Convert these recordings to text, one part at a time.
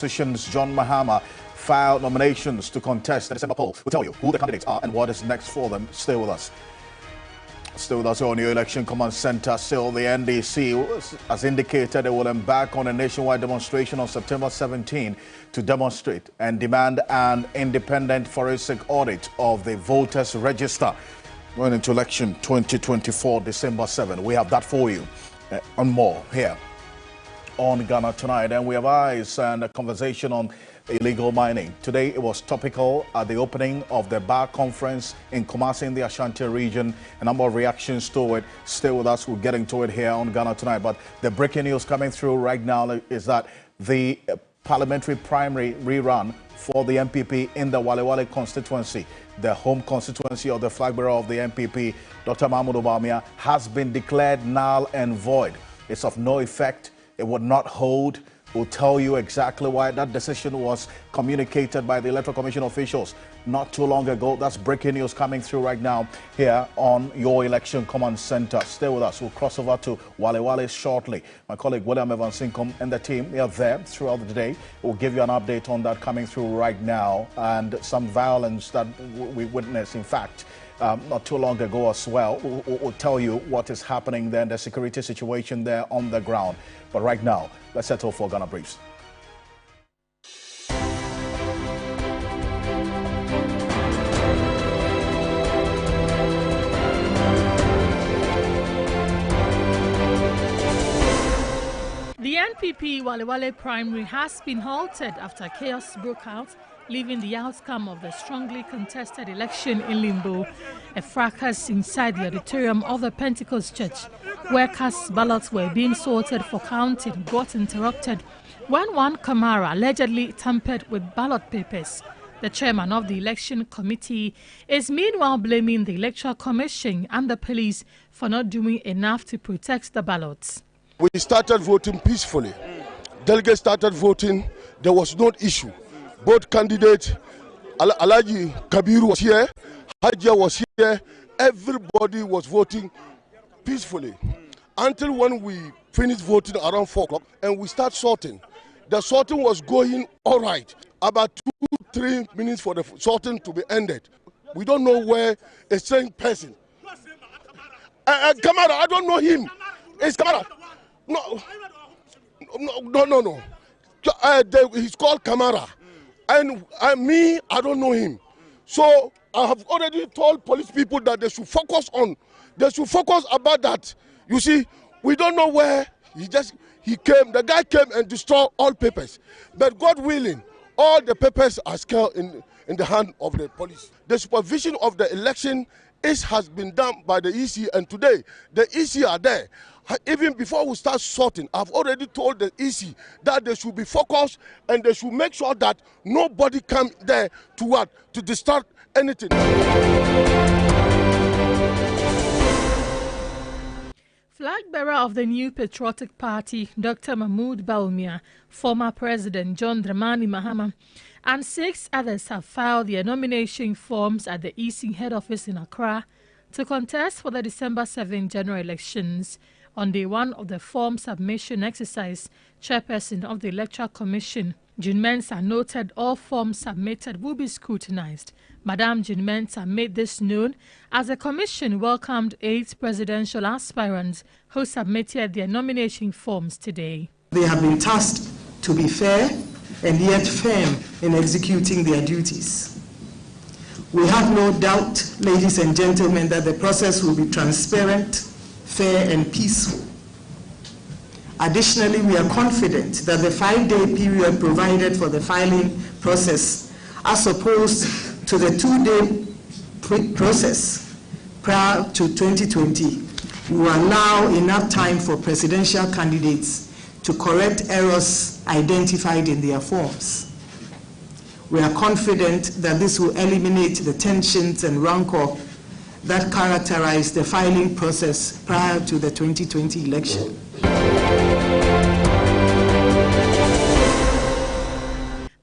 Politicians John Mahama filed nominations to contest the December poll. We'll tell you who the candidates are and what is next for them. Stay with us. Still with us on your election command center. Still, the NDC has indicated they will embark on a nationwide demonstration on September 17 to demonstrate and demand an independent forensic audit of the voters register going into election 2024 December 7. We have that for you and more here on Ghana Tonight. And we have eyes and a conversation on illegal mining. Today it was topical at the opening of the bar conference in Kumasi in the Ashanti region. A number of reactions to it. Stay with us, we'll get into it here on Ghana Tonight. But the breaking news coming through right now is that the parliamentary primary rerun for the MPP in the Walewale constituency, the home constituency of the flag bearer of the MPP, Dr. Mahmoud Obamia, has been declared null and void. It's of no effect. It would not hold. We'll tell you exactly why that decision was communicated by the Electoral Commission officials not too long ago. That's breaking news coming through right now here on your election command center. Stay with us. We'll cross over to Walewale shortly. My colleague William Evans Sinkom and the team are there throughout the day. We'll give you an update on that coming through right now, and some violence that we witnessed, in fact, not too long ago as well. We'll tell you what is happening there, the security situation there on the ground. But right now, let's settle for Ghana Briefs. The NPP Walewale primary has been halted after chaos broke out, leaving the outcome of the strongly contested election in limbo. A fracas inside the auditorium of the Pentecost Church, where cast ballots were being sorted for counting, got interrupted when one Camara allegedly tampered with ballot papers. The chairman of the election committee is meanwhile blaming the Electoral Commission and the police for not doing enough to protect the ballots. We started voting peacefully. Delegates started voting. There was no issue. Both candidates, Alaji Kabiru was here, Hajia was here. Everybody was voting peacefully until when we finished voting around 4 o'clock and we start sorting. The sorting was going all right. About 2-3 minutes for the sorting to be ended. We don't know where a strange person. Kamara, I don't know him. It's Kamara. No. He's called Kamara. And me, I don't know him. So I have already told police people that they should focus about that. You see, we don't know where he came. The guy came and destroyed all papers. But God willing, all the papers are still in the hand of the police. The supervision of the election has been done by the EC, and today the EC are there. Even before we start sorting, I've already told the EC that they should be focused and they should make sure that nobody comes there to disturb anything. Flag bearer of the New Patriotic Party, Dr. Mahmoud Bawumia, former President John Dramani Mahama, and 6 others have filed their nomination forms at the EC head office in Accra to contest for the December 7 general elections. On day 1 of the form submission exercise, chairperson of the Electoral Commission, June Mensah, noted all forms submitted will be scrutinized. Madame June Mensah made this known as the Commission welcomed 8 presidential aspirants who submitted their nomination forms today. They have been tasked to be fair and yet firm in executing their duties. We have no doubt, ladies and gentlemen, that the process will be transparent, fair and peaceful. Additionally, we are confident that the 5-day period provided for the filing process, as opposed to the 2-day process prior to 2020, will allow enough time for presidential candidates to correct errors identified in their forms. We are confident that this will eliminate the tensions and rancor that characterized the filing process prior to the 2020 election.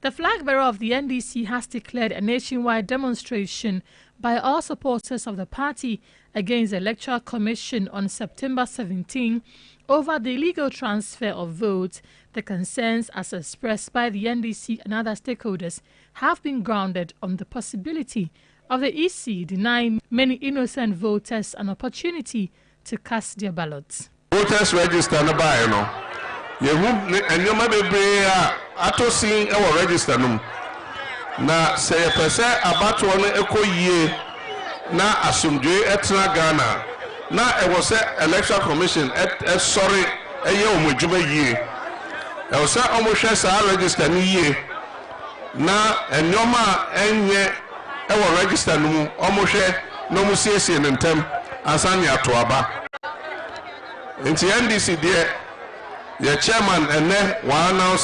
The flag bearer of the NDC has declared a nationwide demonstration by all supporters of the party against the Electoral Commission on September 17 over the illegal transfer of votes. The The concerns, as expressed by the NDC and other stakeholders, have been grounded on the possibility of the EC denying many innocent voters an opportunity to cast their ballots. Voters register no buy no. And you may be atosin our register no. Na say a person about one echo ye na asumdwe etna Ghana. Na it was a election commission sorry a year omujuma ye. I was almost register ni ye. Na enyoma enye ewo register no almost no musiesie ntem ansani atoaba. Inti NDC there the chairman and then one announce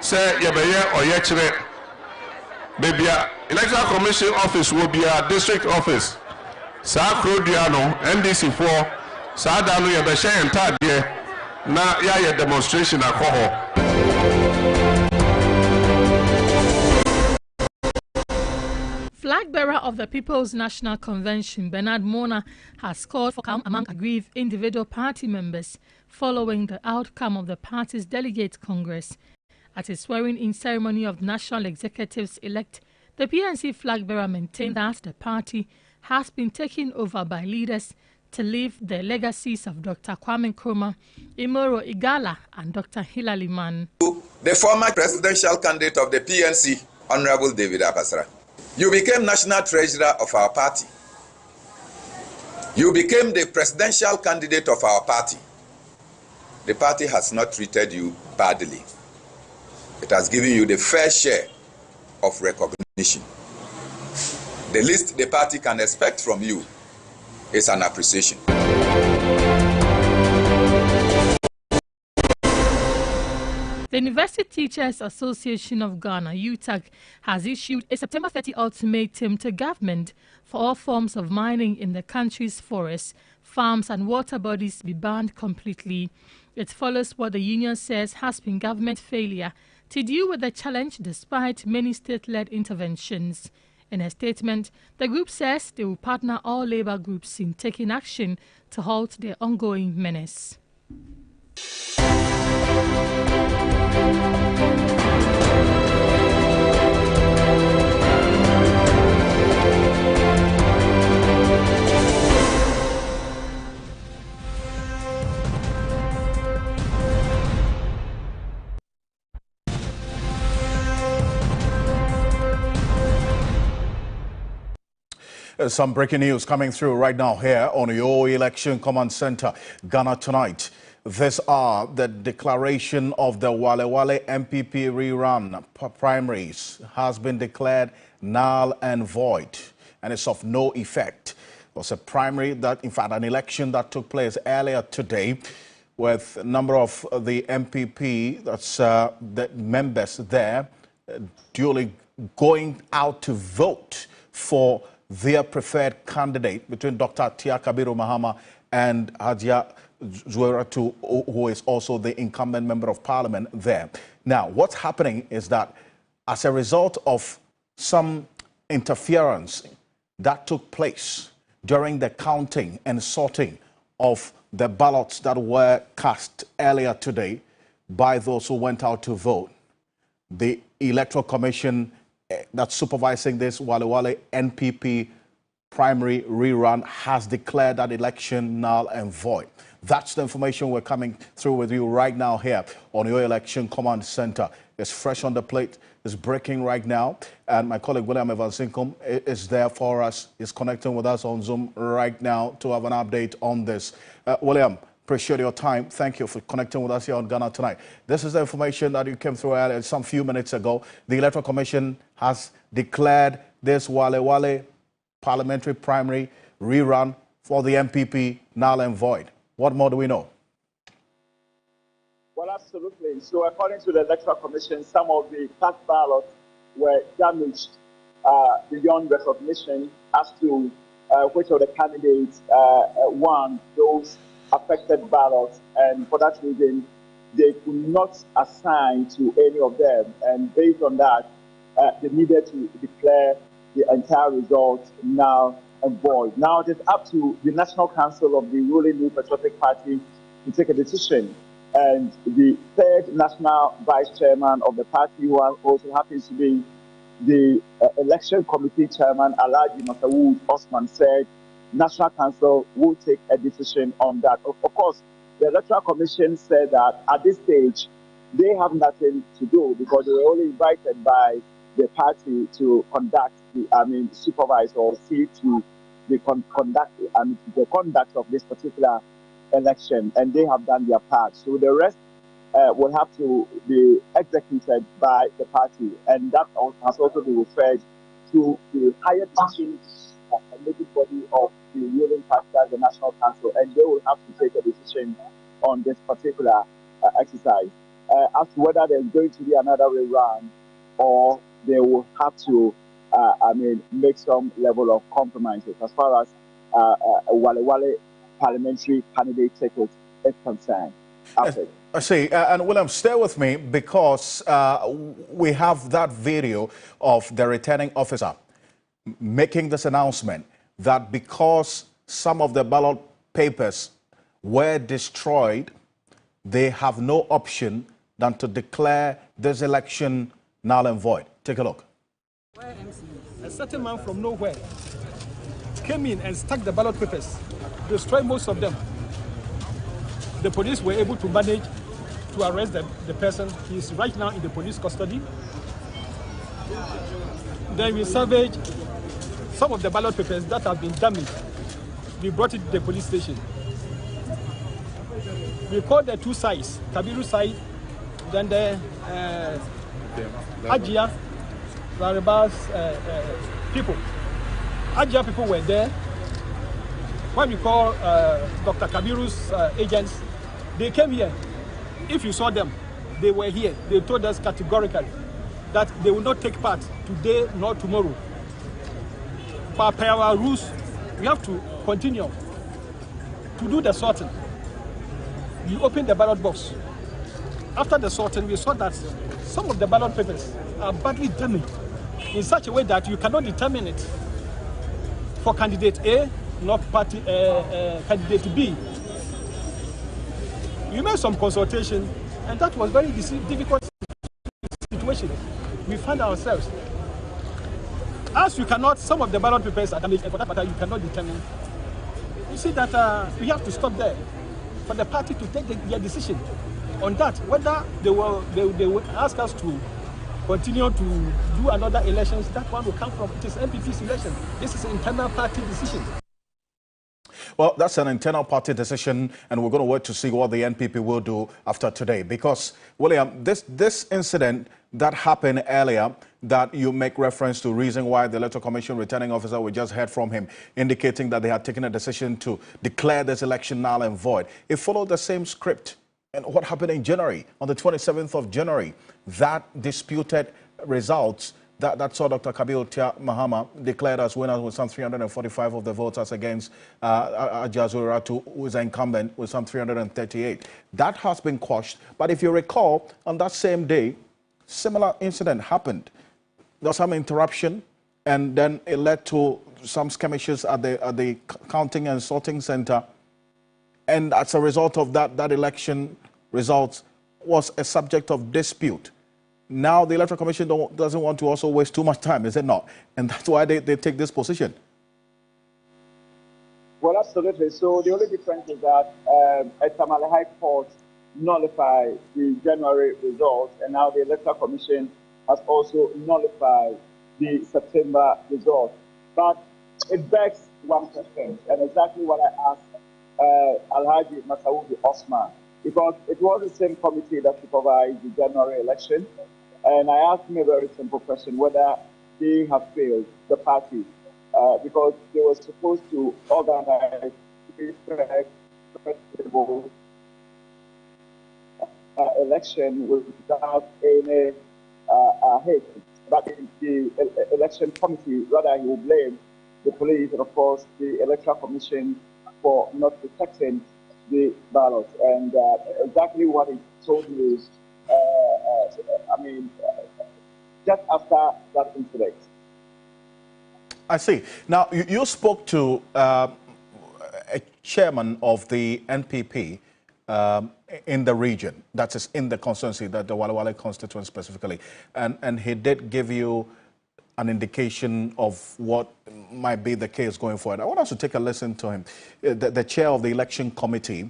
say yebeye oyechre baby election commission office will be a district office sa krodiano NDC for sa da no yebehye entade na ya demonstration akoho. Flag bearer of the People's National Convention, Bernard Mona, has called for calm among aggrieved individual party members following the outcome of the party's delegate congress. At his swearing-in ceremony of national executives-elect, the PNC flag bearer maintained that the party has been taken over by leaders to leave the legacies of Dr. Kwame Nkrumah, Imoro Igala, and Dr. Hilary Mann. The former presidential candidate of the PNC, Honorable David Abasra. You became national treasurer of our party. You became the presidential candidate of our party. The party has not treated you badly. It has given you the fair share of recognition. The least the party can expect from you is an appreciation. The University Teachers Association of Ghana, UTAG, has issued a September 30 ultimatum to government for all forms of mining in the country's forests, farms and water bodies be banned completely. It follows what the union says has been government failure to deal with the challenge despite many state-led interventions. In a statement, the group says they will partner all labor groups in taking action to halt the ongoing menace. Some breaking news coming through right now here on your Election Command Center, Ghana Tonight. These are the declaration of the Walewale MPP rerun primaries has been declared null and void, and it's of no effect. It was a primary that, in fact, an election that took place earlier today with a number of the MPP, that's the members there, duly going out to vote for their preferred candidate between Dr. Atia Kabiru Mahama and Hajia Zueratu, who is also the incumbent member of parliament there. Now, what's happening is that as a result of some interference that took place during the counting and sorting of the ballots that were cast earlier today by those who went out to vote, the Electoral Commission that's supervising this Walewale NPP primary rerun has declared that election null and void. That's the information we're coming through with you right now here on your Election Command Center. It's fresh on the plate. It's breaking right now. And my colleague William Evansinkum is there for us. He's connecting with us on Zoom right now to have an update on this. William, appreciate your time. Thank you for connecting with us here on Ghana Tonight. This is the information that you came through earlier, some few minutes ago. The Electoral Commission has declared this Walewale parliamentary primary rerun for the MPP null and void. What more do we know? Well, absolutely. So according to the Electoral Commission, some of the cast ballots were damaged beyond recognition as to which of the candidates won those affected ballots, and for that reason, they could not assign to any of them. And based on that, they needed to declare the entire result null and void. Now it is up to the National Council of the ruling New Patriotic Party to take a decision And the third national vice chairman of the party, who also happens to be the election committee chairman, Walewale Osman, said National Council will take a decision on that. Of course, the Electoral Commission said that at this stage, they have nothing to do because they were only invited by the party to conduct supervise or see to the conduct of this particular election, and they have done their part. So the rest will have to be executed by the party, and that has also been referred to the higher decision-making body of the ruling party, the National Council, and they will have to take a decision on this particular exercise as to whether there's going to be another rerun or they will have to, make some level of compromises as far as Walewale parliamentary candidate ticket is concerned. I see. And William, stay with me because we have that video of the returning officer making this announcement that because some of the ballot papers were destroyed, they have no option than to declare this election null and void. Take a look. A certain man from nowhere came in and stuck the ballot papers, destroyed most of them. The police were able to manage to arrest the person. He is right now in the police custody. Then we salvaged some of the ballot papers that have been damaged. We brought it to the police station. We called the two sides, Kabiru side, then the Ajia, Laraba's people. Ajia people were there. When we call Dr. Kabiru's agents, they came here. If you saw them, they were here. They told us categorically that they will not take part today nor tomorrow. Per our rules, we have to continue to do the sorting. We opened the ballot box. After the sorting, we saw that some of the ballot papers are badly damaged in such a way that you cannot determine it for candidate A, not party candidate B. We made some consultation, and that was very difficult situation. We found ourselves. As you cannot, some of the ballot papers are damaged, and for that matter, you cannot determine. You see that we have to stop there for the party to take their decision on that, whether they will ask us to continue to do another elections. That one will come from, it is MPP's election. This is an internal party decision. Well, that's an internal party decision, and we're going to wait to see what the NPP will do after today. Because, William, this incident that happened earlier, that you make reference to, reason why the Electoral Commission returning officer, we just heard from him, indicating that they had taken a decision to declare this election null and void. It followed the same script. And what happened in January, on the 27th of January, that disputed results that saw Dr. Kabir Mahama declared as winner with some 345 of the votes as against Ajazuratu, who is incumbent with some 338. That has been quashed. But if you recall, on that same day, similar incident happened. There was some interruption, and then it led to some skirmishes at the counting and sorting center. And as a result of that election results was a subject of dispute. Now the Electoral Commission doesn't want to also waste too much time, is it not? And that's why they take this position. Well, absolutely. So the only difference is that Tamale High Court nullified the January results, and now the Electoral Commission has also nullified the September results. But it begs one question, and exactly what I asked Alhaji Walewale Osman, because it was the same committee that supervised the January election. And I asked him a very simple question, whether they have failed, the party, because they were supposed to organize a election without any hate. But the election committee, rather, he will blame the police and, of course, the Electoral Commission for not protecting the ballots. And exactly what he told me is, just after that incident. I see. Now, you spoke to a chairman of the NPP, in the region, that is in the constituency, that the Walewale constituency specifically. And he did give you an indication of what might be the case going forward. I want us to take a listen to him. The chair of the election committee,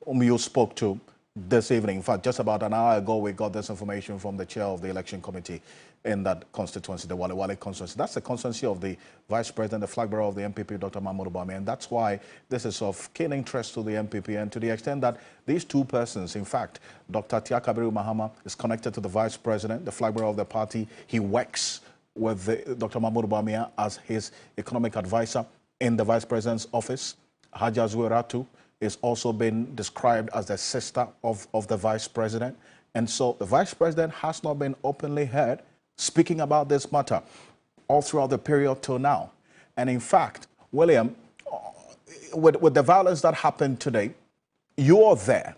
whom you spoke to this evening, in fact, just about an hour ago, we got this information from the chair of the election committee in that constituency, the Walewale constituency. That's the constituency of the vice president, the flag bearer of the MPP, Dr. Mahmoud Bawumia, and that's why this is of keen interest to the MPP, and to the extent that these two persons, in fact, Dr. Kabiru Mahama is connected to the vice president, the flag bearer of the party. He works with Dr. Mahmoud Bawumia as his economic advisor in the vice president's office. Haja Zueratu is also been described as the sister of the vice president. And so the vice president has not been openly heard speaking about this matter all throughout the period till now. And in fact, William, with the violence that happened today, you're there.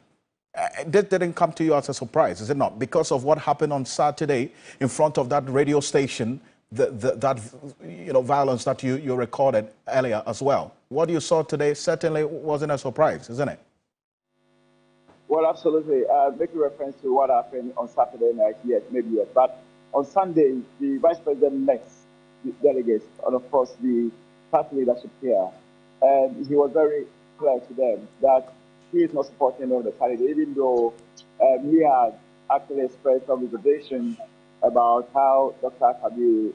This didn't come to you as a surprise, is it not? Because of what happened on Saturday in front of that radio station, that violence that you recorded earlier as well. What you saw today certainly wasn't a surprise, isn't it? Well, absolutely. Making reference to what happened on Saturday night, yes, maybe yes. But on Sunday, the vice president met the delegates and, of course, the party leadership here. And he was very clear to them that he is not supporting the candidate, even though he had actually expressed some reservation about how Dr. Kabiru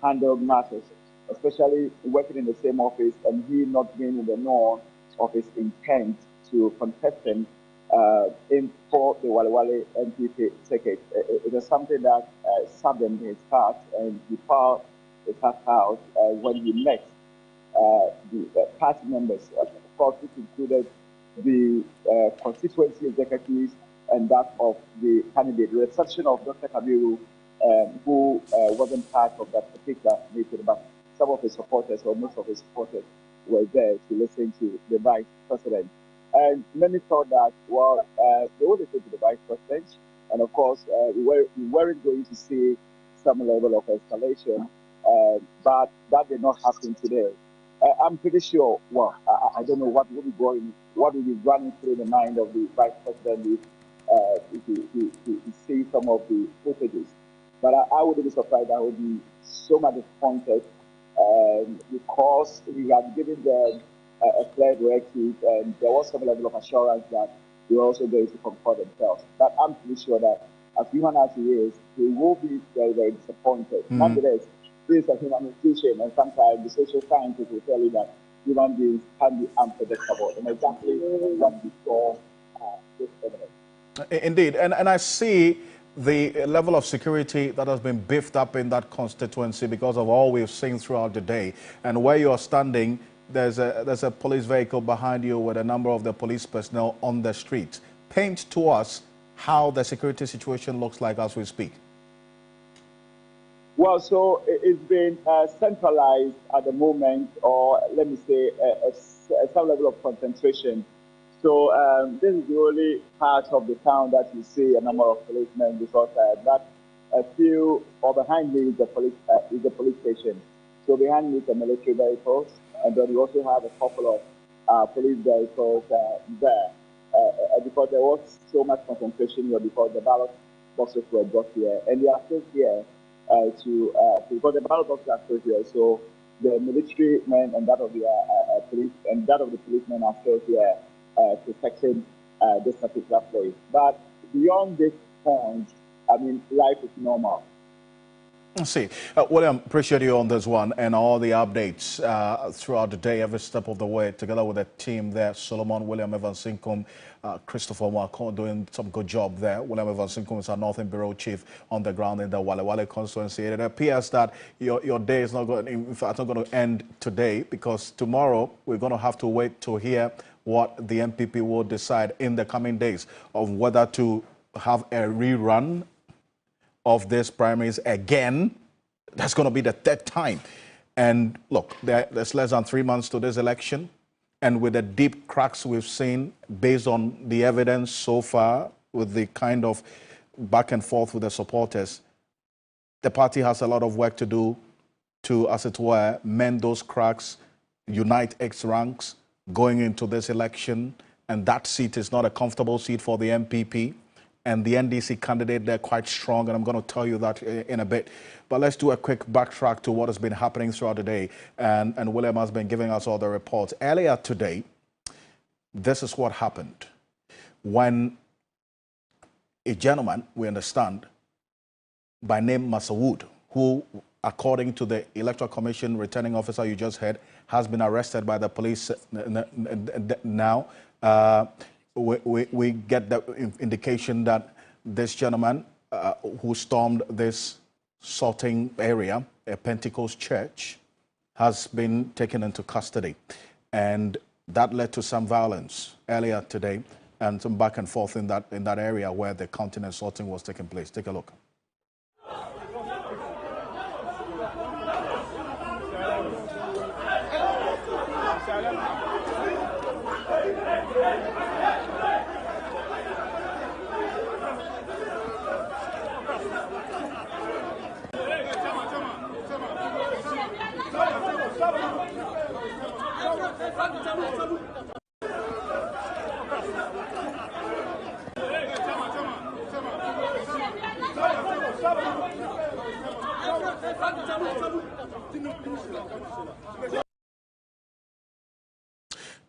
handled matters, especially working in the same office and he not being in the know of his intent to contest him in for the Walewale MPP ticket. It was something that saddened his heart, and he poured his heart out when he met the party members, of course, which included the constituency executives and that of the candidate, with the exception of Dr. Kabiru, who wasn't part of that particular meeting, but some of his supporters, or most of his supporters, were there to listen to the vice president. And many thought that, well, they would listen to the vice president, and of course, we weren't going to see some level of escalation, but that did not happen today. I'm pretty sure, well, I don't know what will be running through the mind of the vice president to see some of the footages. But I wouldn't be surprised. I would be so much disappointed because we had given them a clear directive, and there was some level of assurance that they were also going to concord themselves. But I'm pretty sure that as human as he is, he will be very, very disappointed. Nonetheless, this is a human institution, and sometimes the social scientists will tell you that human beings can be unpredictable, and exactly what we saw this evidence. Indeed, and I see the level of security that has been beefed up in that constituency because of all we've seen throughout the day. And where you are standing, there's a police vehicle behind you with a number of the police personnel on the street. Paint to us how the security situation looks like as we speak. Well, so it's been centralized at the moment, or let me say some level of concentration. So this is the only part of the town that you see a number of policemen, because that few, or behind me is the police station. So behind me is the military vehicles, and then you also have a couple of police vehicles there, because there was so much concentration here because the ballot boxes were brought here, and they are still here because the ballot boxes are still here. So the military men and that of the police and that of the policemen are still here protecting this particular place. But beyond this point, I mean, life is normal. I see. William, appreciate you on this one and all the updates throughout the day, every step of the way, together with the team there, Solomon, William Evans Sinkum, Christopher Mwako, doing some good job there. William Evans Sinkum is our Northern Bureau Chief on the ground in the Walewale constituency. It appears that your day is not going, in fact, not going to end today, because tomorrow we're going to have to wait to hear what the MPP will decide in the coming days of whether to have a rerun of these primaries again. That's going to be the third time. And look, there's less than 3 months to this election. And with the deep cracks we've seen, based on the evidence so far, with the kind of back and forth with the supporters, the party has a lot of work to do to, as it were, mend those cracks, unite its ranks going into this election, and that seat is not a comfortable seat for the MPP. And the NDC candidate, they're quite strong, and I'm going to tell you that in a bit. But let's do a quick backtrack to what has been happening throughout the day. And William has been giving us all the reports. Earlier today, this is what happened. When a gentleman, we understand, by name Masawood, who, according to the Electoral Commission returning officer you just heard, has been arrested by the police now. We get the indication that this gentleman who stormed this sorting area, a Pentecost church, has been taken into custody. And that led to some violence earlier today and some back and forth in that area where the counting and sorting was taking place. Take a look.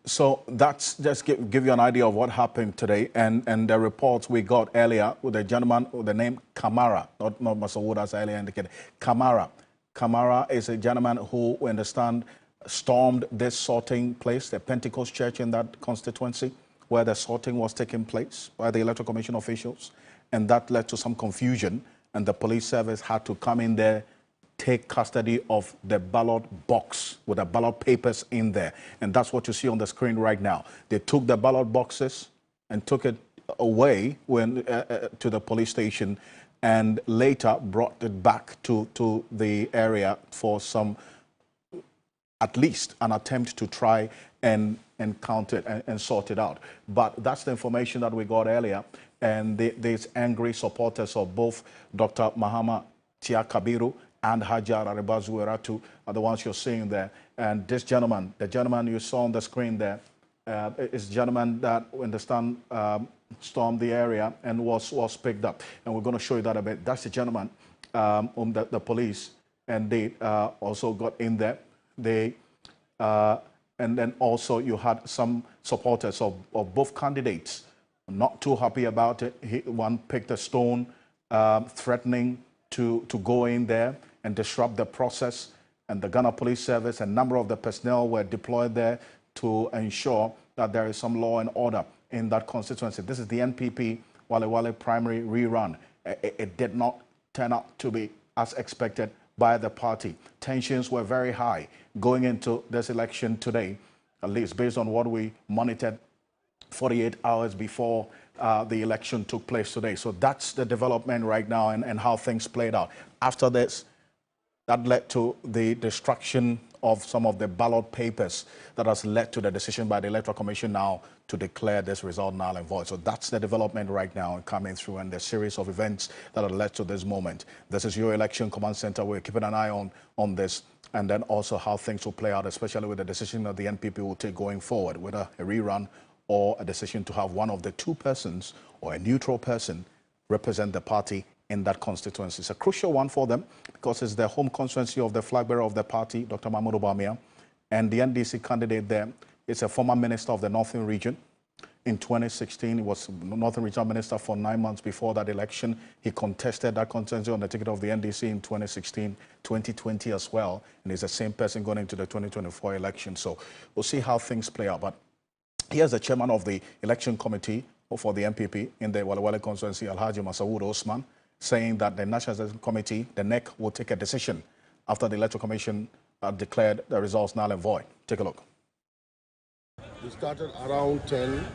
So that's just give you an idea of what happened today, and the reports we got earlier with the gentleman with the name Kamara, not Masawood as earlier indicated. Kamara is a gentleman who, we understand, stormed this sorting place, the Pentecost church in that constituency, where the sorting was taking place by the Electoral Commission officials, and that led to some confusion, and the police service had to come in there, take custody of the ballot box with the ballot papers in there. And that's what you see on the screen right now. They took the ballot boxes and took it away to the police station, and later brought it back to the area for some, at least an attempt to try and count it and sort it out. But that's the information that we got earlier. And these angry supporters of both Dr. Mahama Tia Kabiru and Hajar Arebazueratu are the ones you're seeing there. And this gentleman, the gentleman you saw on the screen there, is a gentleman that, we understand, stormed the area and was picked up. And we're going to show you that a bit. That's the gentleman whom the police, and they also got in there. And then also you had some supporters of both candidates not too happy about it. One picked a stone, threatening to go in there and disrupt the process. And the Ghana Police Service, a number of the personnel were deployed there to ensure that there is some law and order in that constituency. This is the NPP Walewale primary rerun. It did not turn out to be as expected by the party. Tensions were very high going into this election today, at least based on what we monitored 48 hours before the election took place today. So that's the development right now and how things played out. After this, that led to the destruction of some of the ballot papers that has led to the decision by the Electoral Commission now to declare this result null and void. So that's the development right now coming through, and the series of events that have led to this moment. This is your election command center. We're keeping an eye on this, and then also how things will play out, especially with the decision that the NPP will take going forward, whether a rerun or a decision to have one of the two persons or a neutral person represent the party in that constituency. It's a crucial one for them because it's the home constituency of the flag bearer of the party, Dr. Mahmoud Bawumia, and the NDC candidate there is a former minister of the Northern Region. In 2016, he was Northern Regional Minister for 9 months before that election. He contested that constituency on the ticket of the NDC in 2016, 2020 as well, and he's the same person going into the 2024 election. So we'll see how things play out. But here's the chairman of the election committee for the NPP in the Walewale constituency, Alhaji Masawood Osman, saying that the National Executive Committee, the NEC, will take a decision after the Electoral Commission declared the results null and void. Take a look. We started around 10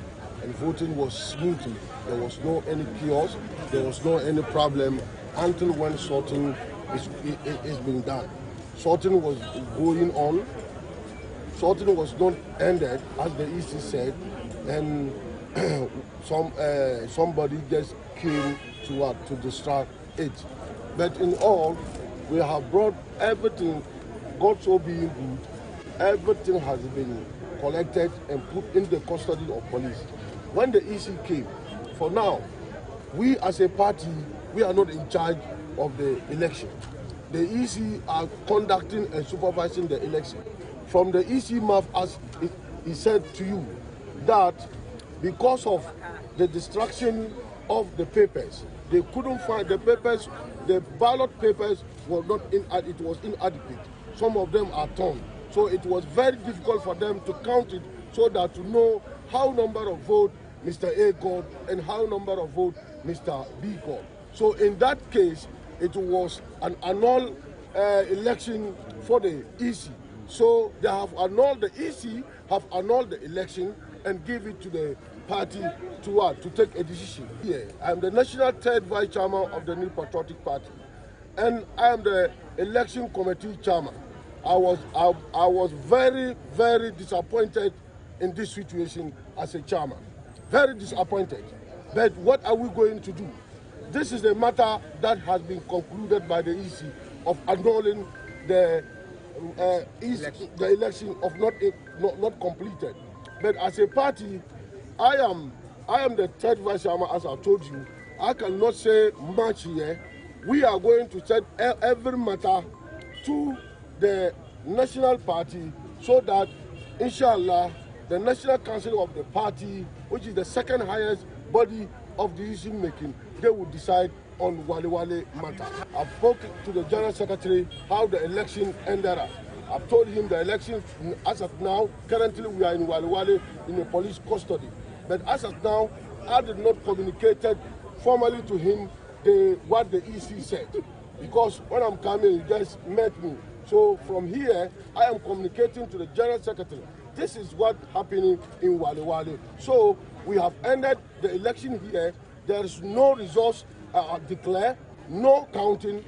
and voting was smoothly. There was no any chaos, there was no any problem until when sorting is being done. Sorting was going on. Sorting was not ended, as the EC said, and somebody just came to distract it. But in all, we have brought everything, God so being good, everything has been collected and put in the custody of police. When the EC came, for now, we as a party, we are not in charge of the election. The EC are conducting and supervising the election. From the EC mouth, as he said to you, that because of the destruction of the papers, they couldn't find the papers, the ballot papers were not it was inadequate. Some of them are torn. So it was very difficult for them to count it so that to know how number of vote Mr. A got and how number of vote Mr. B got. So in that case, it was an annual election for the EC. So they have annulled, the EC have annulled the election and give it to the party to take a decision. Yeah, I'm the national third vice chairman of the New Patriotic Party, and I am the election committee chairman. I was very, very disappointed in this situation as a chairman. Very disappointed. But what are we going to do? This is a matter that has been concluded by the EC of annulling the election of not completed. But as a party, I am the third vice chairman, as I told you. I cannot say much here. We are going to set every matter to the national party so that, inshallah, the National Council of the party, which is the second highest body of decision making, they will decide on Walewale matter. I've spoken to the General Secretary how the election ended up. I've told him the election, as of now, currently we are in Walewale in a police custody. But as of now, I did not communicate formally to him what the EC said. Because when I'm coming, he just met me. So from here, I am communicating to the General Secretary. This is what's happening in Walewale. So we have ended the election here. There is no results declared, no counting.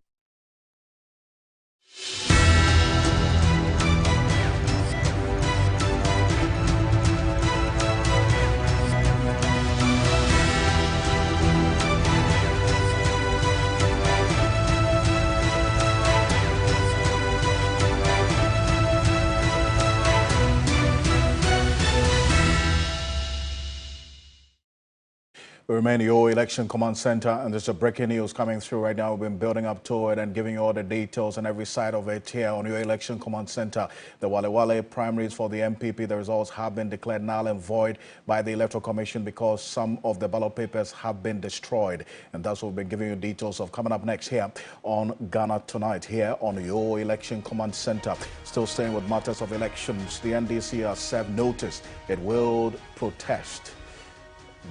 We remain your election command center, and there's a breaking news coming through right now. We've been building up to it and giving you all the details and every side of it here on your election command center. The Walewale primaries for the MPP, the results have been declared null and void by the Electoral Commission because some of the ballot papers have been destroyed. And that's what we've been giving you details of coming up next here on Ghana Tonight, here on your election command center. Still staying with matters of elections, the NDC has served notice it will protest,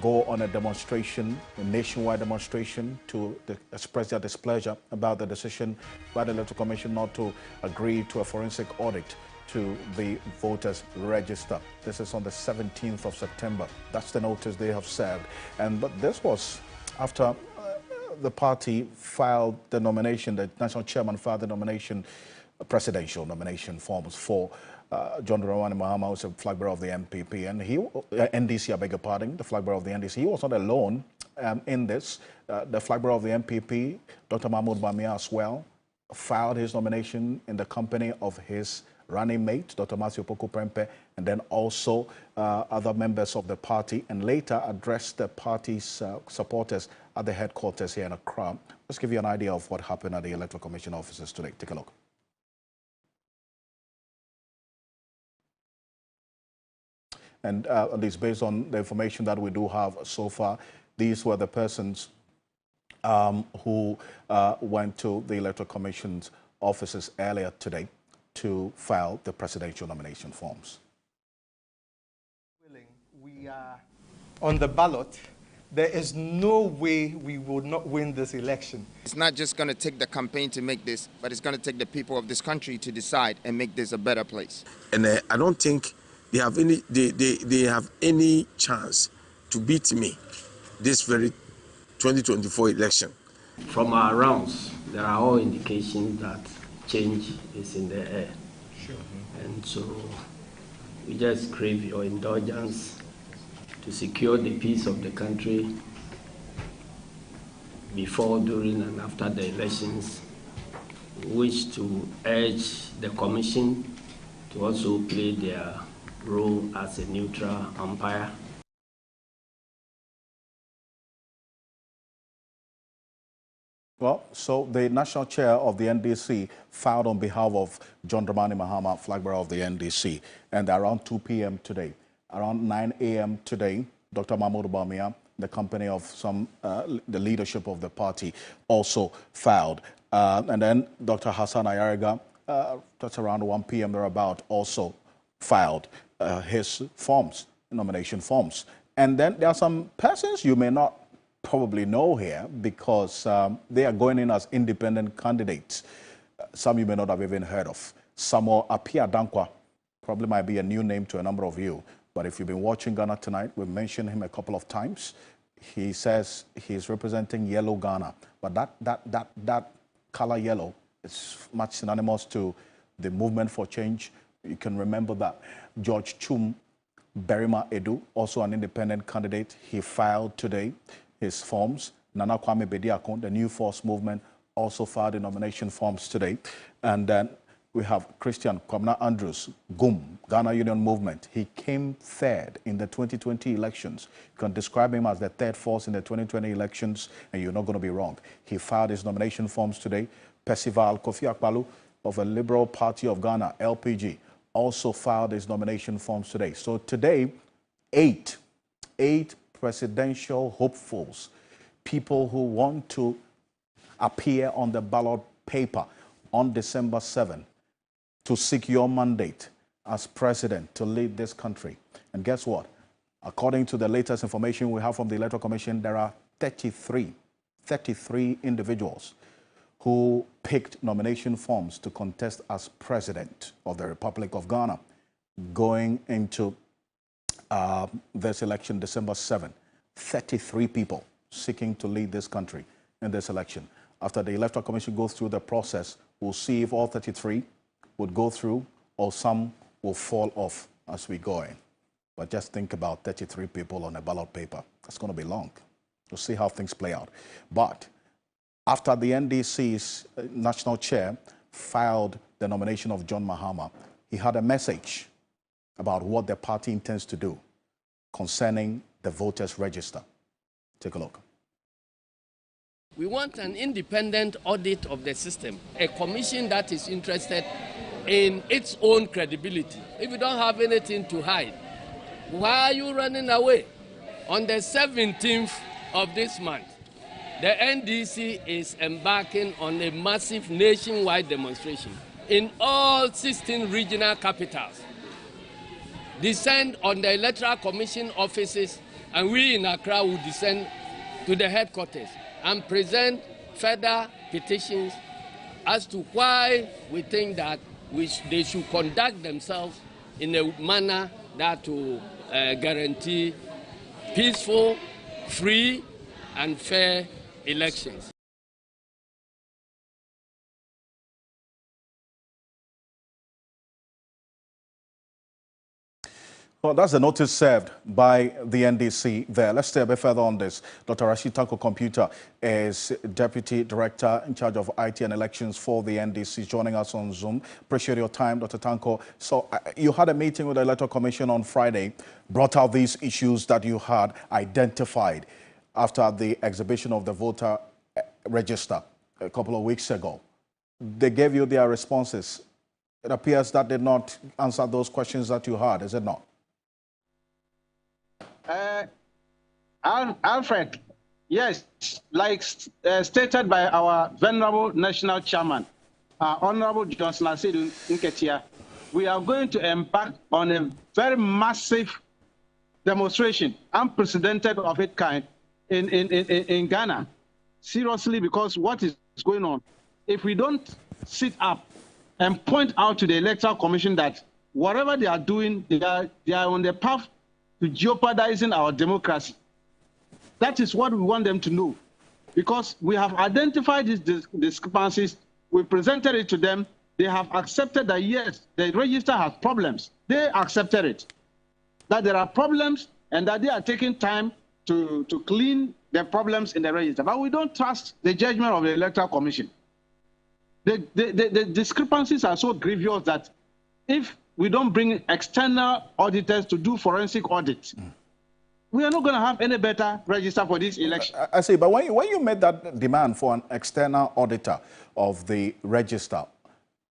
go on a demonstration, a nationwide demonstration, to express their displeasure about the decision by the Electoral Commission not to agree to a forensic audit to the voters' register. This is on the 17th of September. That's the notice they have served. But this was after the party filed the nomination, the national chairman filed the nomination, presidential nomination forms for John Dramani Mahama, who's a flag bearer of the MPP, and NDC, I beg your pardon, the flag bearer of the NDC. He was not alone in this. The flag bearer of the MPP, Dr. Mahmoud Bawumia, as well, filed his nomination in the company of his running mate, Dr. Matthew Poku Prempeh, and then also other members of the party, and later addressed the party's supporters at the headquarters here in Accra. Let's give you an idea of what happened at the Electoral Commission offices today. Take a look. And at least based on the information that we do have so far, these were the persons who went to the Electoral Commission's offices earlier today to file the presidential nomination forms. We are on the ballot. There is no way we will not win this election. It's not just going to take the campaign to make this, but it's going to take the people of this country to decide and make this a better place. And I don't think they have any chance to beat me this very 2024 election. From our rounds, there are all indications that change is in the air. Sure. And so we just crave your indulgence to secure the peace of the country before, during, and after the elections. We wish to urge the Commission to also play their role as a neutral umpire. Well, so the national chair of the NDC filed on behalf of John Dramani Mahama, flag bearer of the NDC, and around 2 p.m. today, around 9 a.m. today, Dr. Mahmoud Bawumia, the company of the leadership of the party, also filed. And then Dr. Hassan Ayariga, that's around 1 p.m. thereabout, also filed his forms, nomination forms. And then there are some persons you may not probably know here because they are going in as independent candidates. Some you may not have even heard of. Samuel Apia Dankwa probably might be a new name to a number of you, but if you've been watching Ghana Tonight, we've mentioned him a couple of times. He says he's representing yellow Ghana, but that color yellow is much synonymous to the movement for change. You can remember that George Chum Berima Edu, also an independent candidate, he filed today his forms. Nana Kwame Bediako, the New Force Movement, also filed the nomination forms today. And then we have Christian Kwabena Andrews, GUM, Ghana Union Movement. He came third in the 2020 elections. You can describe him as the third force in the 2020 elections, and you're not going to be wrong. He filed his nomination forms today. Percival Kofi Akpalu of the Liberal Party of Ghana, LPG, also filed his nomination forms today. So today, eight presidential hopefuls, people who want to appear on the ballot paper on December 7 to seek your mandate as president to lead this country. And guess what? According to the latest information we have from the Electoral Commission, there are 33 individuals who picked nomination forms to contest as president of the Republic of Ghana going into this election, December 7. 33 people seeking to lead this country in this election. After the Electoral Commission goes through the process, we'll see if all 33 would go through or some will fall off as we go in. But just think about 33 people on a ballot paper. That's going to be long. We'll see how things play out. But after the NDC's national chair filed the nomination of John Mahama, he had a message about what the party intends to do concerning the voters' register. Take a look. We want an independent audit of the system, a commission that is interested in its own credibility. If you don't have anything to hide, why are you running away? On the 17th of this month, the NDC is embarking on a massive nationwide demonstration in all 16 regional capitals. Descend on the Electoral Commission offices, and we in Accra will descend to the headquarters and present further petitions as to why we think that they should conduct themselves in a manner that will guarantee peaceful, free, and fair elections. Well, that's the notice served by the NDC there. Let's stay a bit further on this. Dr. Rashid Tanko Computer is Deputy Director in charge of IT and Elections for the NDC, joining us on Zoom. Appreciate your time, Dr. Tanko. So you had a meeting with the Electoral Commission on Friday, brought out these issues that you had identified after the exhibition of the voter register a couple of weeks ago. They gave you their responses. It appears that did not answer those questions that you had, is it not? Alfred, yes, like stated by our venerable national chairman, Honorable Johnson Asidu Nketia, we are going to embark on a very massive demonstration, unprecedented of its kind, in Ghana. Seriously, because what is going on, if we don't sit up and point out to the Electoral Commission that whatever they are doing, they are on the path to jeopardizing our democracy. That is what we want them to know. Because we have identified these discrepancies, we presented it to them, they have accepted that yes, the register has problems. They accepted it. That there are problems and that they are taking time to clean the problems in the register. But we don't trust the judgment of the Electoral Commission. The discrepancies are so grievous that if we don't bring external auditors to do forensic audit, we are not going to have any better register for this election. I see, but when you made that demand for an external auditor of the register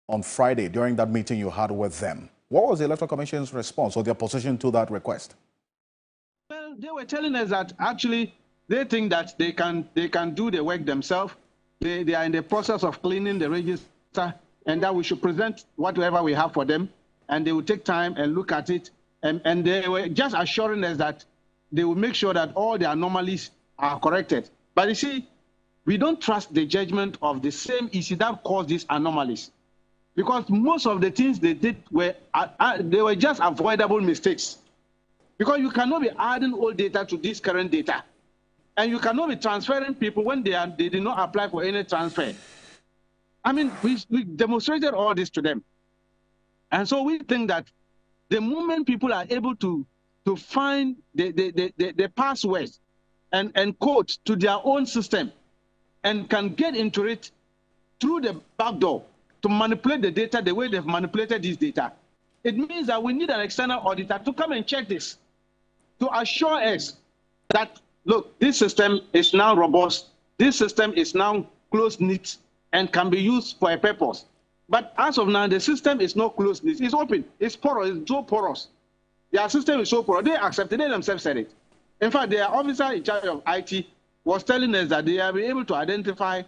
on Friday during that meeting you had with them, what was the Electoral Commission's response or their position to that request? Well, they were telling us that actually they think that they can do the work themselves. They are in the process of cleaning the register, and that we should present whatever we have for them, and they will take time and look at it. And they were just assuring us that they will make sure that all the anomalies are corrected. But you see, we don't trust the judgment of the same issue that caused these anomalies, because most of the things they did were just avoidable mistakes. Because you cannot be adding old data to this current data, and you cannot be transferring people when they did not apply for any transfer. I mean, we demonstrated all this to them, and so we think that the moment people are able to find the passwords and codes to their own system and can get into it through the back door to manipulate the data the way they've manipulated this data, it means that we need an external auditor to come and check this, to assure us that, look, this system is now robust, this system is now close-knit and can be used for a purpose. But as of now, the system is not close-knit, it's open, it's porous, it's so porous. Their system is so porous, they accepted, they themselves said it. In fact, their officer in charge of IT was telling us that they have been able to identify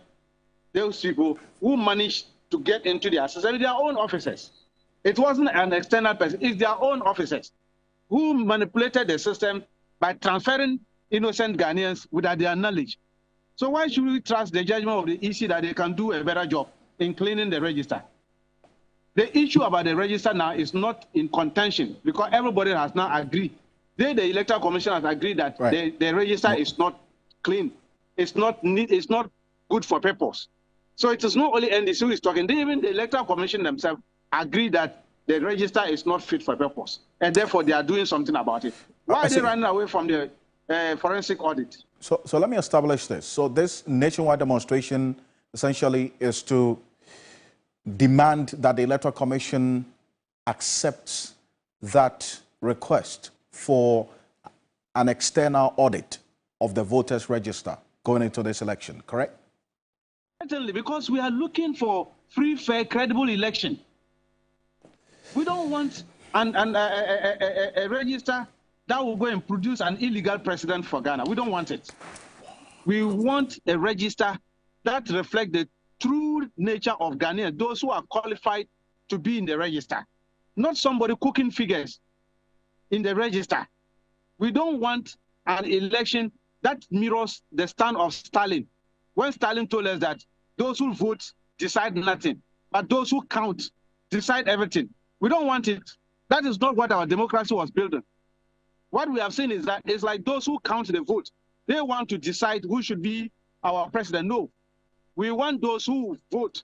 those people who managed to get into their system with their own officers. It wasn't an external person, it's their own officers who manipulated the system by transferring innocent Ghanaians without their knowledge. So why should we trust the judgment of the EC that they can do a better job in cleaning the register? The issue about the register now is not in contention because everybody has now agreed. The Electoral Commission has agreed that the register is not clean. It's not neat, it's not good for purpose. So it is not only NDC who is talking, even the Electoral Commission themselves agree that the register is not fit for purpose, and therefore they are doing something about it. Why are they running away from the forensic audit? So let me establish this. So this nationwide demonstration essentially is to demand that the Electoral Commission accepts that request for an external audit of the voters' register going into this election, correct? Certainly, because we are looking for free, fair, credible election. We don't want a register that will go and produce an illegal president for Ghana. We don't want it. We want a register that reflects the true nature of Ghanaians, those who are qualified to be in the register, not somebody cooking figures in the register. We don't want an election that mirrors the stand of Stalin, when Stalin told us that those who vote decide nothing, but those who count decide everything. We don't want it. That is not what our democracy was building. What we have seen is that it's like those who count the vote. They want to decide who should be our president. No. We want those who vote.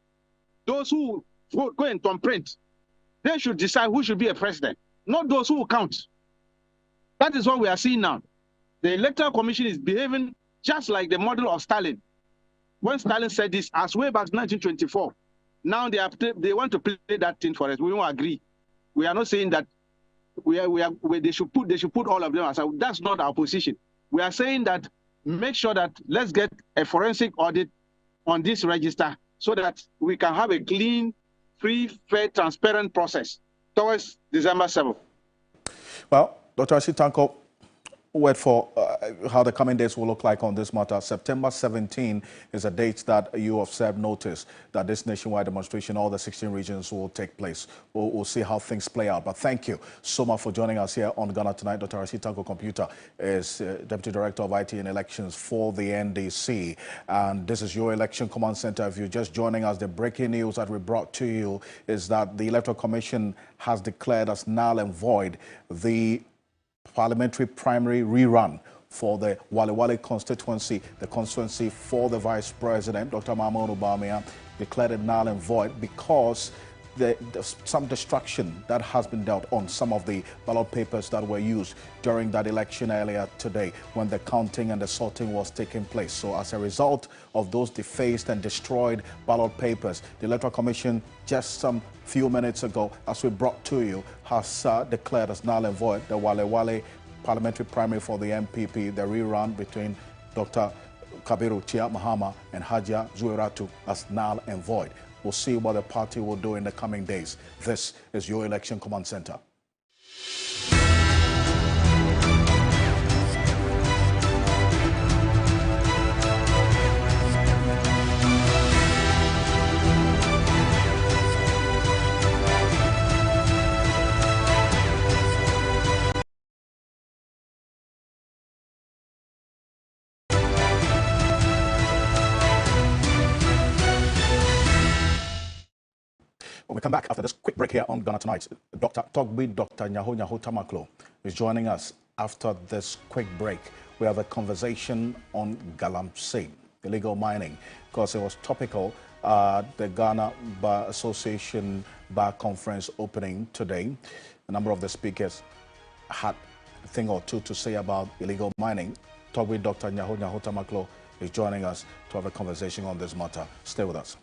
Those who vote, go and thumbprint. They should decide who should be a president, not those who count. That is what we are seeing now. The Electoral Commission is behaving just like the model of Stalin. When Stalin said this as way back 1924, now they want to play that thing for us. We don't agree. We are not saying that they should put all of them aside. That's not our position. We are saying that make sure that let's get a forensic audit on this register so that we can have a clean, free, fair, transparent process towards December 7th. Well, Dr. Asitanko, wait for how the coming days will look like on this matter. September 17 is a date that you have served notice that this nationwide demonstration, all the 16 regions will take place. We'll see how things play out. But thank you so much for joining us here on Ghana Tonight. Dr. Asitanko Computer is Deputy Director of IT and Elections for the NDC. And this is your Election Command Center. If you're just joining us, the breaking news that we brought to you is that the Electoral Commission has declared as null and void the parliamentary primary rerun for the Walewale constituency, the constituency for the Vice President, Dr. Mahmoud Bawumia, declared it null and void because some destruction that has been dealt on some of the ballot papers that were used during that election earlier today when the counting and the sorting was taking place. So as a result of those defaced and destroyed ballot papers, the Electoral Commission just some few minutes ago, as we brought to you, has declared as null and void the Walewale parliamentary primary for the MPP, the rerun between Dr. Kabiru Chia Mahama and Hajia Zueratu as null and void. We'll see what the party will do in the coming days. This is your Election Command Center. When we come back after this quick break here on Ghana Tonight, Dr. Nyaho Tamaklo is joining us after this quick break. We have a conversation on galamsey, illegal mining, because it was topical at the Ghana Bar Association Bar Conference opening today. A number of the speakers had a thing or two to say about illegal mining. Talk with Dr. Nyaho Tamaklo is joining us to have a conversation on this matter. Stay with us.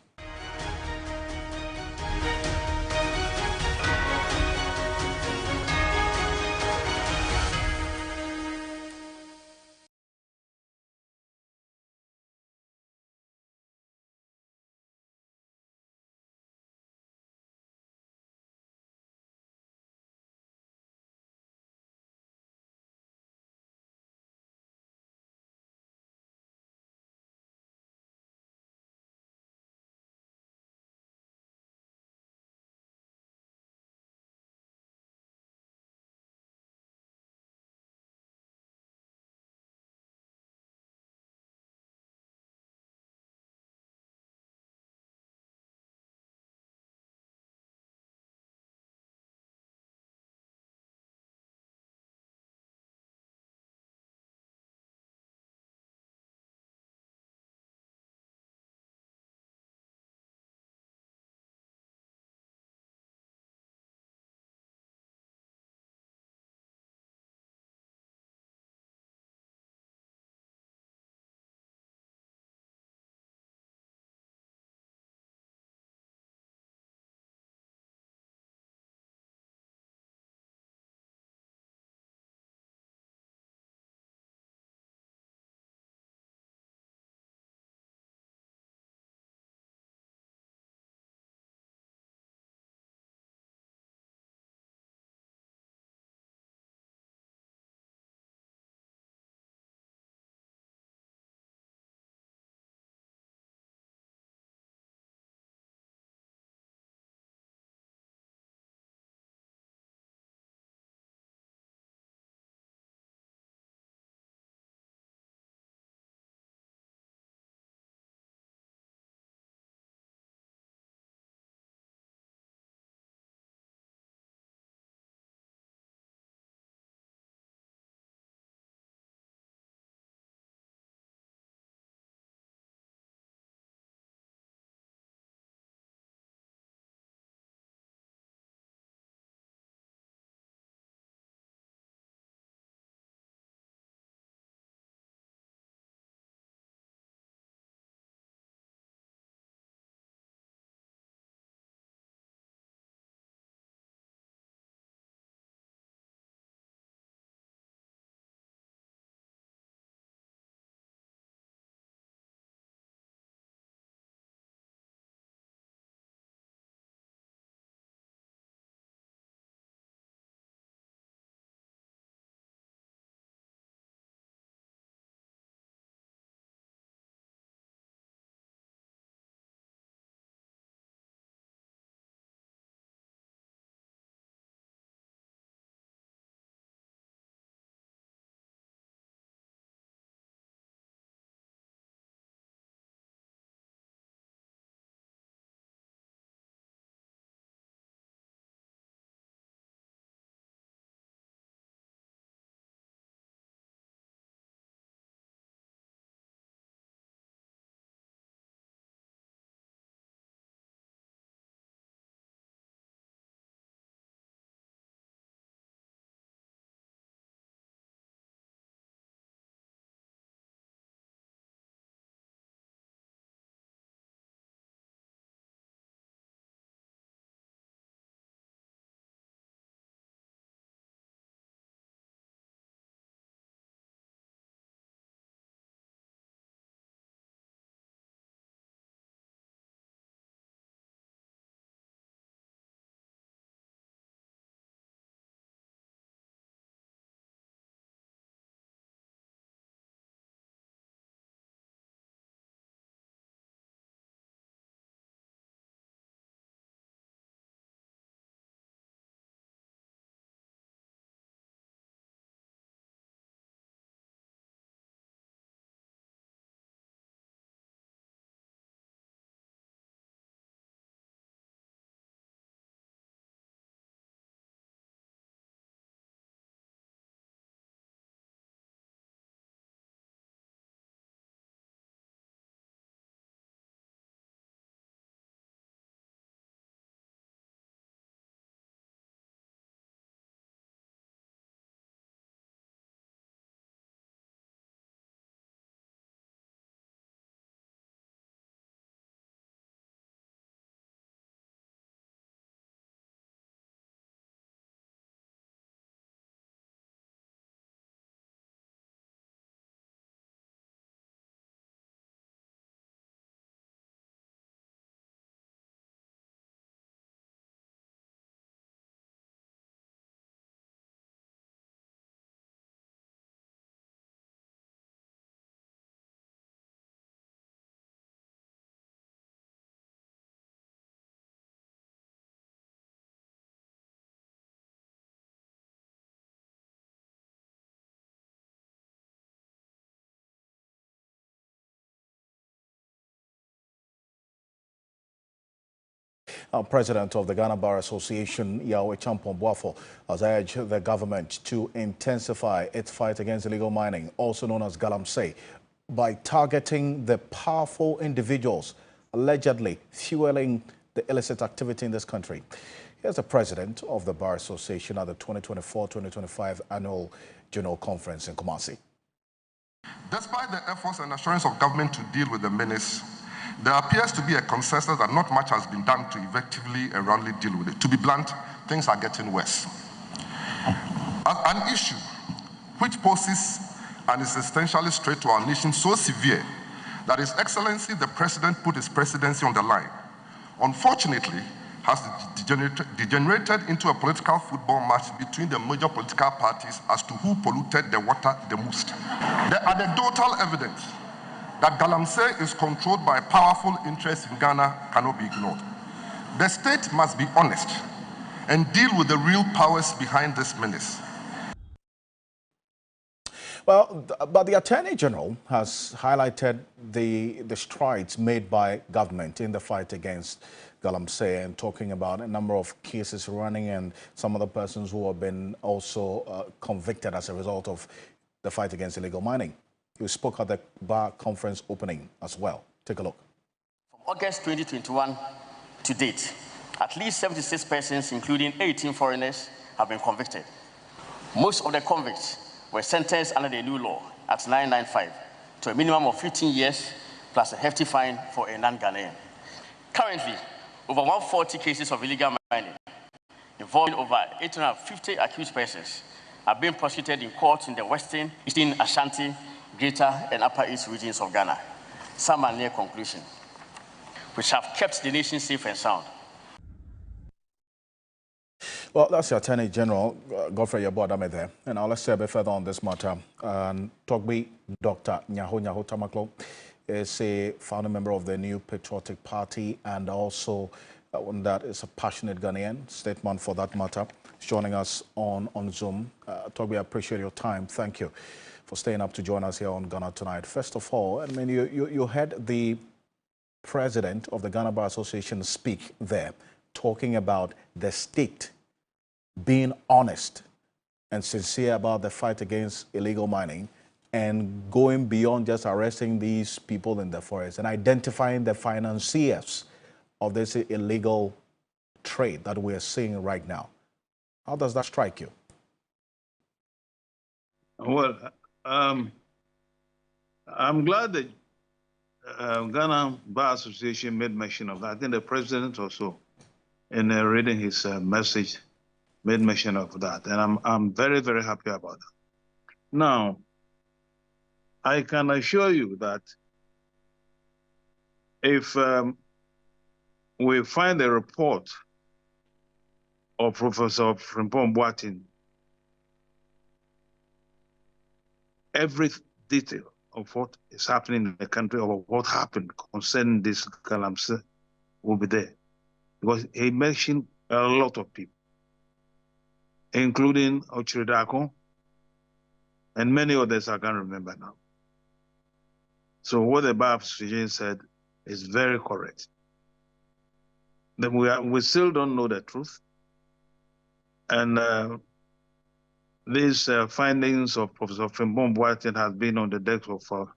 President of the Ghana Bar Association, Yao Champon Boafo, has urged the government to intensify its fight against illegal mining, also known as galamsey, by targeting the powerful individuals allegedly fueling the illicit activity in this country. Here's the president of the Bar Association at the 2024-2025 Annual General Conference in Kumasi. Despite the efforts and assurance of government to deal with the menace, there appears to be a consensus that not much has been done to effectively and roundly deal with it. To be blunt, things are getting worse. An issue which poses an existential threat to our nation so severe that His Excellency the President put his presidency on the line, unfortunately, has degenerated into a political football match between the major political parties as to who polluted the water the most. The anecdotal evidence that galamsey is controlled by powerful interests in Ghana cannot be ignored. The state must be honest and deal with the real powers behind this menace. Well, but the Attorney General has highlighted the strides made by government in the fight against galamsey and talking about a number of cases running and some of the persons who have been also convicted as a result of the fight against illegal mining. He spoke at the bar conference opening as well. Take a look. From August 2021 to date, at least 76 persons, including 18 foreigners, have been convicted. Most of the convicts were sentenced under the new law at 995 to a minimum of 15 years plus a hefty fine for a non-Ghanaian. Currently, over 140 cases of illegal mining involving over 850 accused persons are being prosecuted in courts in the Western, Eastern Ashanti, Greater and Upper East regions of Ghana. Some are near conclusion, which have kept the nation safe and sound. Well, that's the Attorney General, Godfrey Yeboadame there. And now let's say a bit further on this matter. Togbi Dr. Nyaho Tamaklo is a founding member of the New Patriotic Party and also one that is a passionate Ghanaian, statesman for that matter, joining us on Zoom. Togbi, I appreciate your time. Thank you for staying up to join us here on Ghana Tonight. First of all, I mean, you heard the president of the Ghana Bar Association speak there, talking about the state being honest and sincere about the fight against illegal mining and going beyond just arresting these people in the forest and identifying the financiers of this illegal trade that we're seeing right now. How does that strike you? Well, I'm glad that Ghana Bar Association made mention of that. I think the president also, in reading his message, made mention of that, and I'm very, very happy about that. Now, I can assure you that if we find a report of Professor Frimpong Boateng, every detail of what is happening in the country or what happened concerning this galamsey will be there. Because he mentioned a lot of people, including Ochiridako and many others I can't remember now. So what the Bar Association said is very correct. Then we still don't know the truth. And these findings of Professor Frimpong Boateng has been on the desk of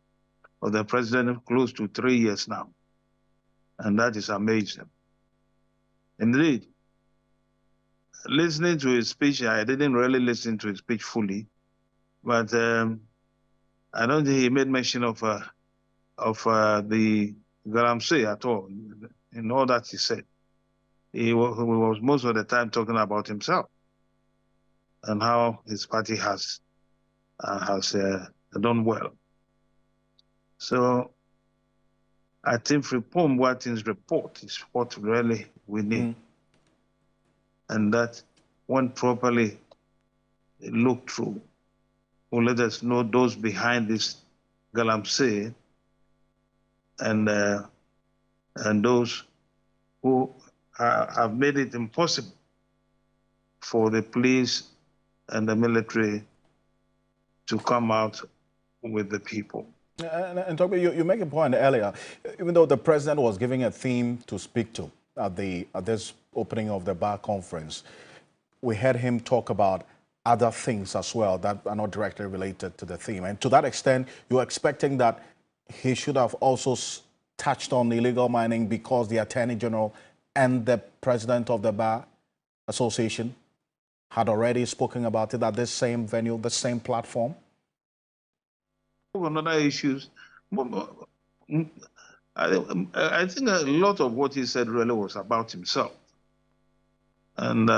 the president close to 3 years now. And that is amazing. Indeed, listening to his speech, I didn't really listen to his speech fully, but I don't think he made mention of the galamsey at all in all that he said. He was most of the time talking about himself and how his party has done well. So I think Frimpong Boateng's report is what really we need. And that, when properly looked through, will let us know those behind this galamsey and those who have made it impossible for the police and the military to come out with the people. And Togbi, you make a point earlier, even though the president was giving a theme to speak to, at this opening of the bar conference, we heard him talk about other things as well that are not directly related to the theme. And to that extent, you're expecting that he should have also touched on illegal mining because the Attorney General and the President of the Bar Association had already spoken about it at this same venue, the same platform? Another issues. I think a lot of what he said really was about himself. And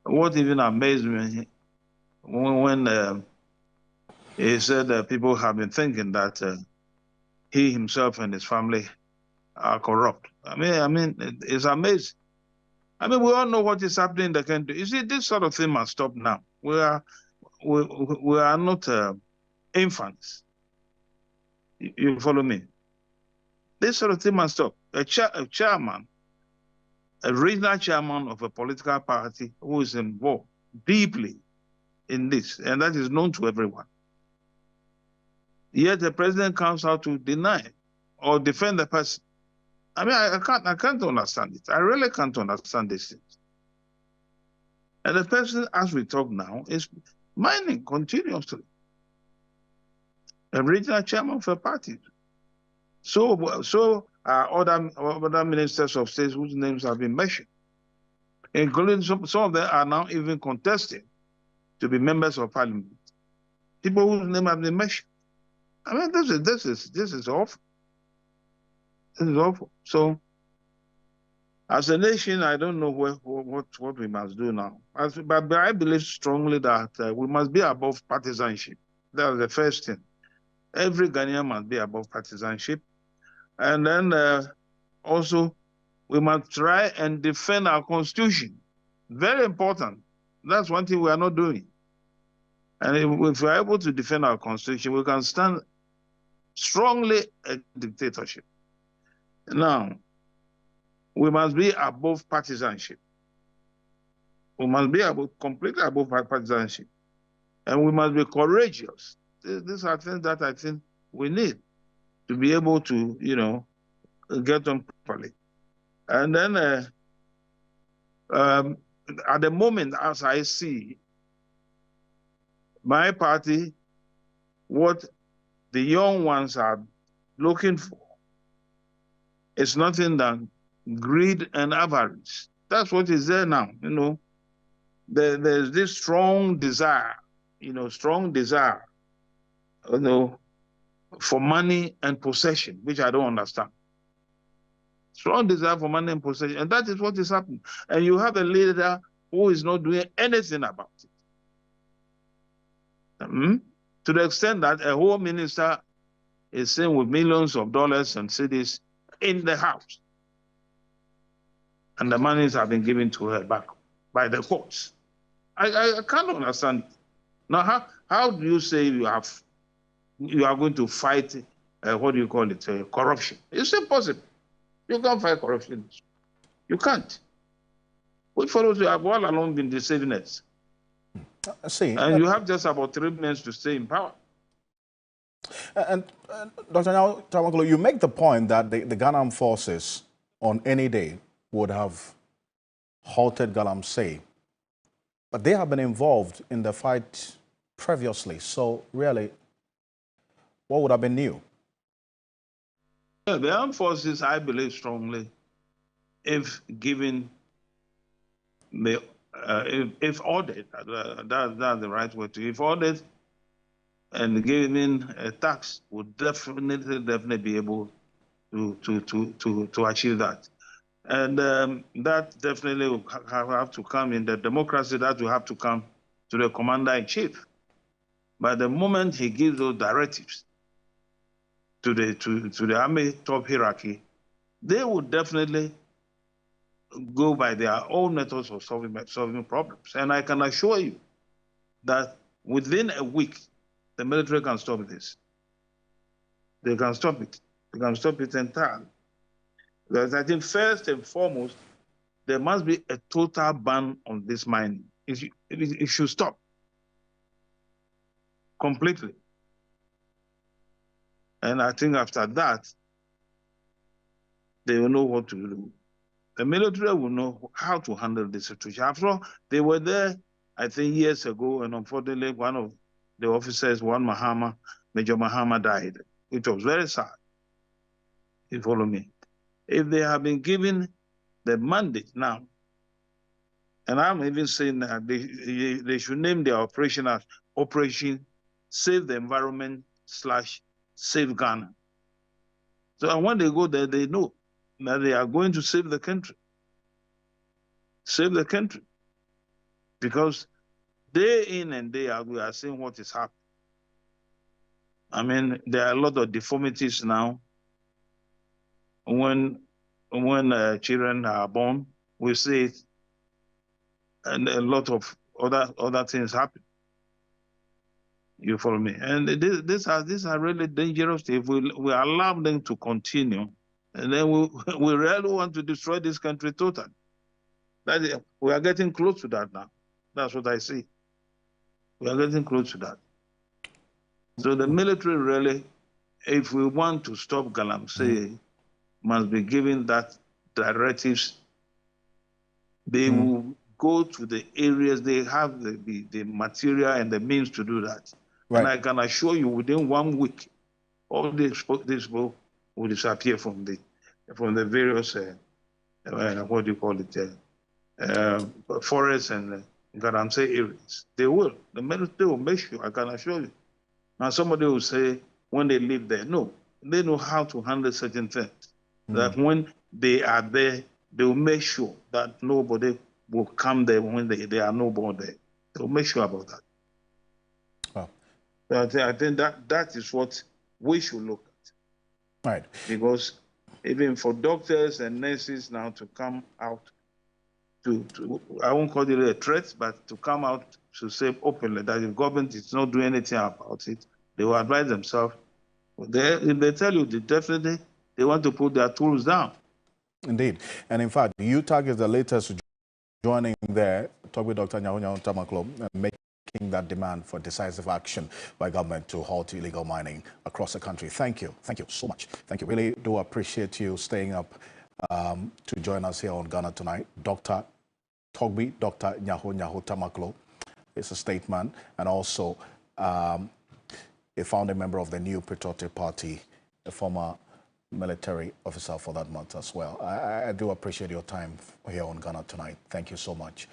what even amazed me when he said that people have been thinking that he himself and his family are corrupt. I mean, it's amazing. I mean, we all know what is happening in the country. You see, this sort of thing must stop now. We are not infants. You follow me? This sort of thing must stop. A chairman, a regional chairman of a political party who is involved deeply in this, and that is known to everyone. Yet the president comes out to deny or defend the person. I mean, I can't understand it. I really can't understand these things. And the person, as we talk now, is mining continuously. A regional chairman of a party. So other ministers of state whose names have been mentioned, including some of them are now even contesting to be members of parliament. People whose names have been mentioned. I mean, this is awful. This is awful. So, as a nation, I don't know what we must do now. But I believe strongly that we must be above partisanship. That's the first thing. Every Ghanaian must be above partisanship. And then also, we must try and defend our constitution. Very important. That's one thing we are not doing. And if we are able to defend our constitution, we can stand strongly against dictatorship. Now, we must be above partisanship. We must be completely above partisanship. And we must be courageous. These are things that I think we need to be able to, get on properly. And then at the moment, as I see, my party, what the young ones are looking for is nothing than greed and avarice. That's what is there now, There's this strong desire, for money and possession, which I don't understand. Strong desire for money and possession, and that is what is happening. And you have a leader who is not doing anything about it. To the extent that a whole minister is seen with millions of dollars and cedis in the house. And the monies have been given to her back by the courts. I can't understand. Now, how do you say you are going to fight, corruption? It's impossible. You can't fight corruption. You can't. We fellows have all along been deceiving us. And you have just about 3 minutes to stay in power. And Dr. Tamakolo, you make the point that the Ghanaian forces on any day would have halted galamsey, but they have been involved in the fight previously. So really, what would have been new? Yeah, the armed forces, I believe strongly, if given the if ordered, that's the right word to, if ordered and given a tax, would definitely be able to achieve that. And that definitely will have to come in the democracy, that will have to come to the commander-in-chief. But the moment he gives those directives to the army top hierarchy, they would definitely go by their own methods of solving problems. And I can assure you that within a week, the military can stop this. They can stop it. They can stop it entirely. Because I think first and foremost, there must be a total ban on this mining. It should stop completely. And I think after that, they will know what to do. The military will know how to handle the situation. After all, they were there, I think, years ago, and unfortunately, one of the officers, Major Mahama, died, which was very sad. You follow me? If they have been given the mandate now, and I'm even saying that they should name their operation as Operation Save the Environment / Save Ghana. So when they go there, they know that they are going to save the country. Save the country. Because day in and day out, we are seeing what is happening. I mean, there are a lot of deformities now. When children are born, we see it, and a lot of other things happen. You follow me? And these are really dangerous. If we allow them to continue, and then we really want to destroy this country totally. We are getting close to that now. That's what I see. We are getting close to that. So the military really, if we want to stop galamsey, must be given that directives. They will go to the areas, they have the material and the means to do that. Right. And I can assure you, within 1 week, all these people will disappear from the various, what do you call it, forests and galamsey areas. They will. The military will make sure, I can assure you. Now somebody will say, when they live there, no, they know how to handle certain things. That when they are there, they will make sure that nobody will come there when they are no more there. They will make sure about that. So I think that is what we should look at. Right. Because even for doctors and nurses now to come out to I won't call it a threat, but to come out to say openly that if government is not doing anything about it, they will advise themselves. If they tell you, they want to put their tools down. Indeed. And in fact, UTAG is the latest joining there, talk with Dr. Nyaho Tamaklo, and making that demand for decisive action by government to halt illegal mining across the country. Thank you. Thank you so much. Thank you. Really do appreciate you staying up to join us here on Ghana Tonight. Dr. Nyaho Tamaklo is a statesman and also a founding member of the New Patriotic Party, a former military officer for that month as well. I do appreciate your time here on Ghana Tonight. Thank you so much.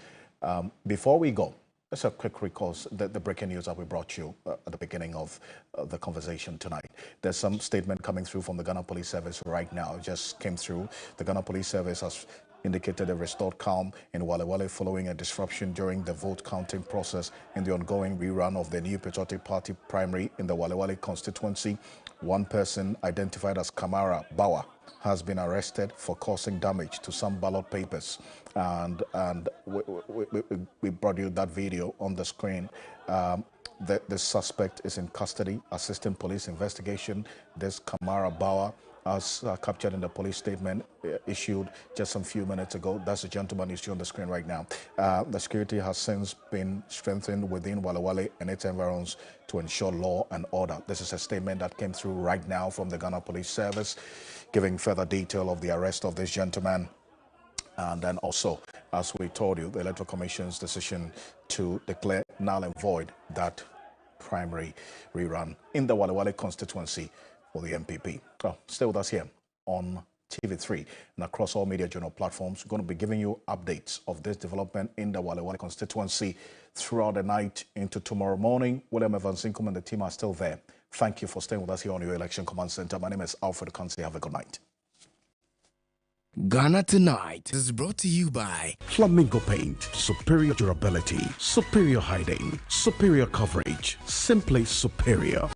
Before we go, just a quick recall, the breaking news that we brought you at the beginning of the conversation tonight. There's some statement coming through from the Ghana Police Service right now. It just came through. The Ghana Police Service has indicated a restored calm in Walewale following a disruption during the vote counting process in the ongoing rerun of the New Patriotic Party primary in the Walewale constituency. One person identified as Kamara Bawa has been arrested for causing damage to some ballot papers, and we brought you that video on the screen. The suspect is in custody, assisting police investigation. This Kamara Bawa, as captured in the police statement issued just some few minutes ago. That's the gentleman you see on the screen right now. The security has since been strengthened within Walewale and its environs to ensure law and order. This is a statement that came through right now from the Ghana Police Service, giving further detail of the arrest of this gentleman. And then also, as we told you, the Electoral Commission's decision to declare null and void that primary rerun in the Walewale constituency for the MPP. So stay with us here on TV3 and across all media journal platforms. We're going to be giving you updates of this development in the Walewale constituency throughout the night into tomorrow morning. William Evans Inkum and the team are still there. Thank you for staying with us here on your Election Command Center. My name is Alfred Ocansey. Have a good night. Ghana Tonight is brought to you by Flamingo Paint. Superior durability, superior hiding, superior coverage, simply superior.